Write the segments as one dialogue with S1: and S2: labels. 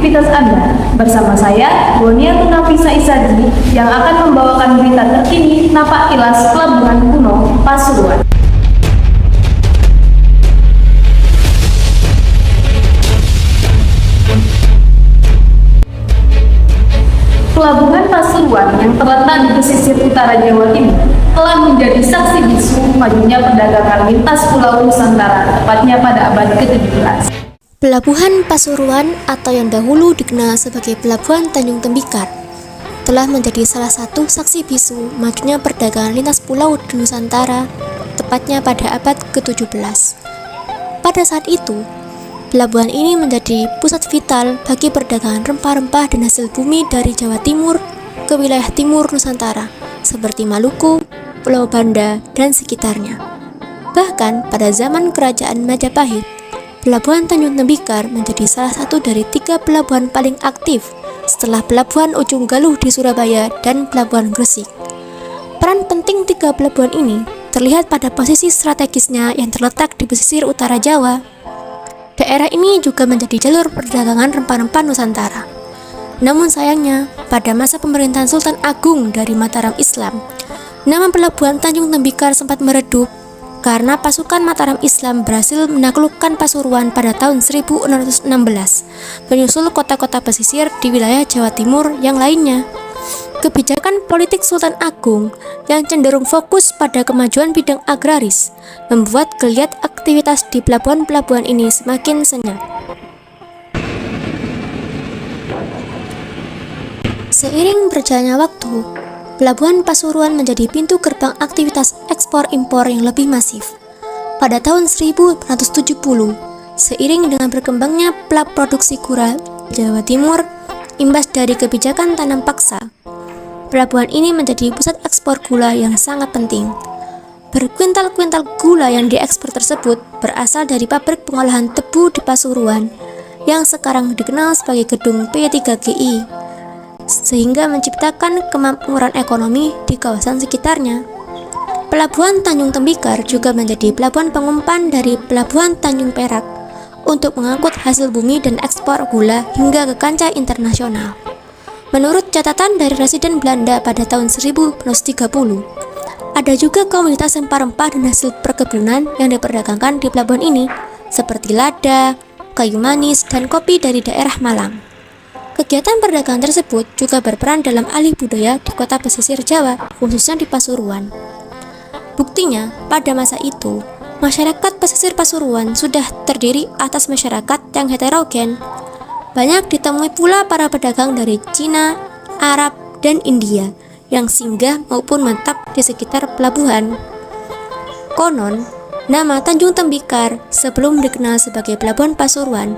S1: aktivitas Anda. Bersama saya, Bonia Tunafisa Isadi, yang akan membawakan berita terkini napak tilas Pelabuhan Kuno Pasuruan. Pelabuhan Pasuruan yang terletak di pesisir utara Jawa Timur telah menjadi saksi bisu majunya perdagangan lintas Pulau Nusantara, tepatnya pada abad ke-17.
S2: Pelabuhan Pasuruan atau yang dahulu dikenal sebagai Pelabuhan Tanjung Tembikar telah menjadi salah satu saksi bisu majunya perdagangan lintas pulau di Nusantara, tepatnya pada abad ke-17. Pada saat itu, pelabuhan ini menjadi pusat vital bagi perdagangan rempah-rempah dan hasil bumi dari Jawa Timur ke wilayah timur Nusantara, seperti Maluku, Pulau Banda, dan sekitarnya. Bahkan pada zaman Kerajaan Majapahit, Pelabuhan Tanjung Tembikar menjadi salah satu dari 3 pelabuhan paling aktif setelah Pelabuhan Ujung Galuh di Surabaya dan Pelabuhan Gresik. Peran penting 3 pelabuhan ini terlihat pada posisi strategisnya yang terletak di pesisir utara Jawa. Daerah ini juga menjadi jalur perdagangan rempah-rempah Nusantara. Namun sayangnya, pada masa pemerintahan Sultan Agung dari Mataram Islam, nama Pelabuhan Tanjung Tembikar sempat meredup karena pasukan Mataram Islam berhasil menaklukkan Pasuruan pada tahun 1616, menyusul kota-kota pesisir di wilayah Jawa Timur yang lainnya. Kebijakan politik Sultan Agung yang cenderung fokus pada kemajuan bidang agraris membuat geliat aktivitas di pelabuhan-pelabuhan ini semakin senyap. Seiring berjalannya waktu, Pelabuhan Pasuruan menjadi pintu gerbang aktivitas ekspor-impor yang lebih masif. Pada tahun 1970, seiring dengan berkembangnya produksi gula Jawa Timur, imbas dari kebijakan tanam paksa, pelabuhan ini menjadi pusat ekspor gula yang sangat penting. Berkuintal-kuintal gula yang diekspor tersebut berasal dari pabrik pengolahan tebu di Pasuruan, yang sekarang dikenal sebagai gedung P3GI, sehingga menciptakan kemakmuran ekonomi di kawasan sekitarnya. Pelabuhan Tanjung Tembikar juga menjadi pelabuhan pengumpan dari Pelabuhan Tanjung Perak untuk mengangkut hasil bumi dan ekspor gula hingga ke kancah internasional. Menurut catatan dari residen Belanda pada tahun 1930, ada juga komoditas rempah-rempah dan hasil perkebunan yang diperdagangkan di pelabuhan ini, seperti lada, kayu manis, dan kopi dari daerah Malang. Kegiatan perdagangan tersebut juga berperan dalam alih budaya di kota pesisir Jawa, khususnya di Pasuruan. Buktinya, pada masa itu, masyarakat pesisir Pasuruan sudah terdiri atas masyarakat yang heterogen. Banyak ditemui pula para pedagang dari Cina, Arab, dan India yang singgah maupun menetap di sekitar pelabuhan. Konon, nama Tanjung Tembikar sebelum dikenal sebagai Pelabuhan Pasuruan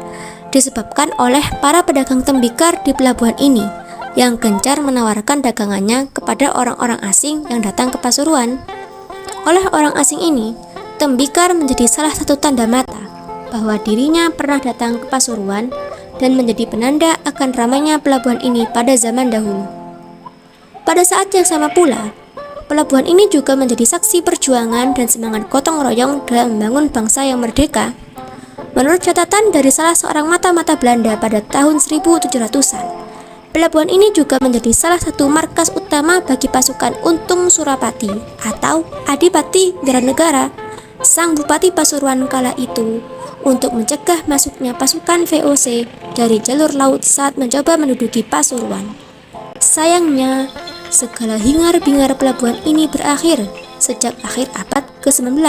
S2: disebabkan oleh para pedagang tembikar di pelabuhan ini yang gencar menawarkan dagangannya kepada orang-orang asing yang datang ke Pasuruan. Oleh orang asing ini, tembikar menjadi salah satu tanda mata bahwa dirinya pernah datang ke Pasuruan dan menjadi penanda akan ramainya pelabuhan ini pada zaman dahulu. Pada saat yang sama pula, pelabuhan ini juga menjadi saksi perjuangan dan semangat gotong royong dalam membangun bangsa yang merdeka. Menurut catatan dari salah seorang mata-mata Belanda pada tahun 1700-an, pelabuhan ini juga menjadi salah satu markas utama bagi pasukan Untung Surapati atau Adipati Wiranegara, sang Bupati Pasuruan kala itu, untuk mencegah masuknya pasukan VOC dari jalur laut saat mencoba menduduki Pasuruan. Sayangnya, segala hingar-bingar pelabuhan ini berakhir sejak akhir abad ke-19.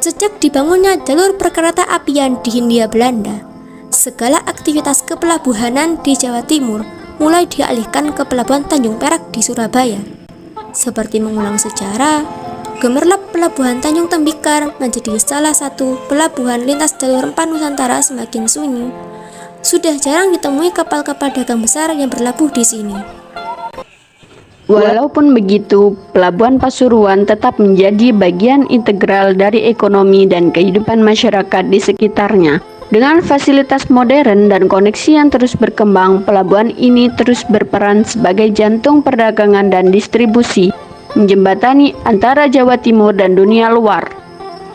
S2: Sejak dibangunnya jalur perkereta apian di Hindia Belanda, segala aktivitas kepelabuhanan di Jawa Timur mulai dialihkan ke Pelabuhan Tanjung Perak di Surabaya. Seperti mengulang sejarah, gemerlap Pelabuhan Tanjung Tembikar menjadi salah satu pelabuhan lintas jalur rempah Nusantara semakin sunyi. Sudah jarang ditemui kapal-kapal dagang besar yang berlabuh di sini.
S3: Walaupun begitu, Pelabuhan Pasuruan tetap menjadi bagian integral dari ekonomi dan kehidupan masyarakat di sekitarnya. Dengan fasilitas modern dan koneksi yang terus berkembang, pelabuhan ini terus berperan sebagai jantung perdagangan dan distribusi, menjembatani antara Jawa Timur dan dunia luar.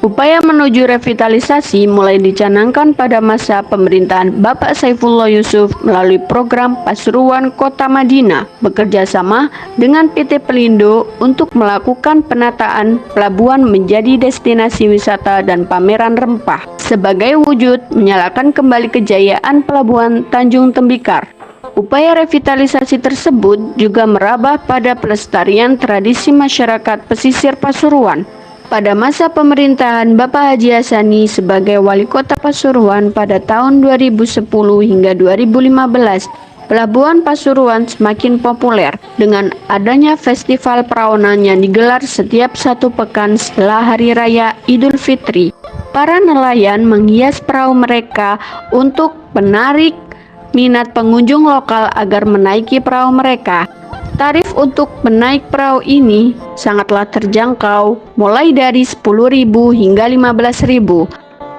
S3: Upaya menuju revitalisasi mulai dicanangkan pada masa pemerintahan Bapak Saifullah Yusuf melalui program Pasuruan Kota Madinah bekerja sama dengan PT Pelindo untuk melakukan penataan pelabuhan menjadi destinasi wisata dan pameran rempah sebagai wujud menyalakan kembali kejayaan Pelabuhan Tanjung Tembikar. Upaya revitalisasi tersebut juga merambah pada pelestarian tradisi masyarakat pesisir Pasuruan. Pada masa pemerintahan Bapak Haji Hassani sebagai Wali Kota Pasuruan pada tahun 2010 hingga 2015, Pelabuhan Pasuruan semakin populer dengan adanya festival perawanan yang digelar setiap 1 pekan setelah Hari Raya Idul Fitri. Para nelayan menghias perahu mereka untuk menarik minat pengunjung lokal agar menaiki perahu mereka. Tarif untuk menaik perahu ini sangatlah terjangkau, mulai dari 10.000 hingga 15.000.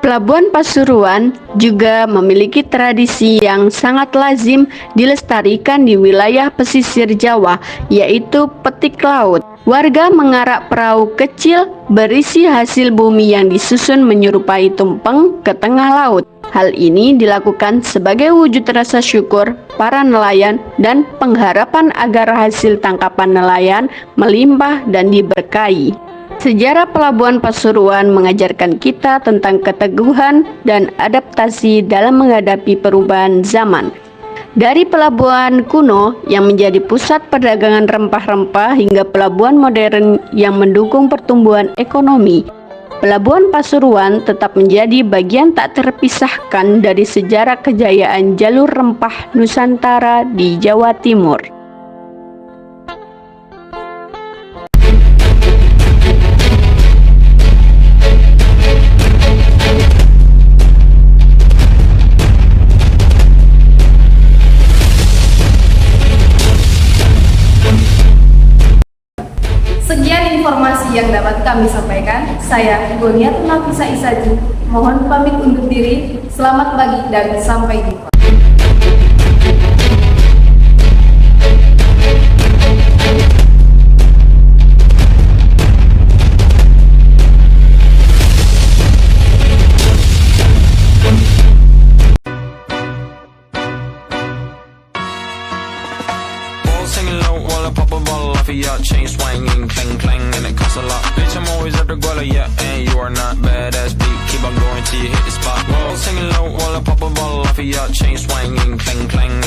S3: Pelabuhan Pasuruan juga memiliki tradisi yang sangat lazim dilestarikan di wilayah pesisir Jawa, yaitu petik laut. Warga mengarak perahu kecil berisi hasil bumi yang disusun menyerupai tumpeng ke tengah laut. Hal ini dilakukan sebagai wujud rasa syukur para nelayan dan pengharapan agar hasil tangkapan nelayan melimpah dan diberkahi. Sejarah Pelabuhan Pasuruan mengajarkan kita tentang keteguhan dan adaptasi dalam menghadapi perubahan zaman. Dari pelabuhan kuno yang menjadi pusat perdagangan rempah-rempah hingga pelabuhan modern yang mendukung pertumbuhan ekonomi, Pelabuhan Pasuruan tetap menjadi bagian tak terpisahkan dari sejarah kejayaan jalur rempah Nusantara di Jawa Timur.
S1: Sekian informasi yang dapat kami sampaikan. Saya Goniat Nafisa Isaji, mohon pamit undur diri. Selamat pagi dan sampai jumpa.
S4: Singing low while I pop a bottle off of your chain swinging, clang clang, and it costs a lot. Bitch, I'm always at the guala, yeah, and you are not badass beat. Keep on going till you hit the spot. Whoa, singing low while I pop a bottle off of your chain swinging, clang clang,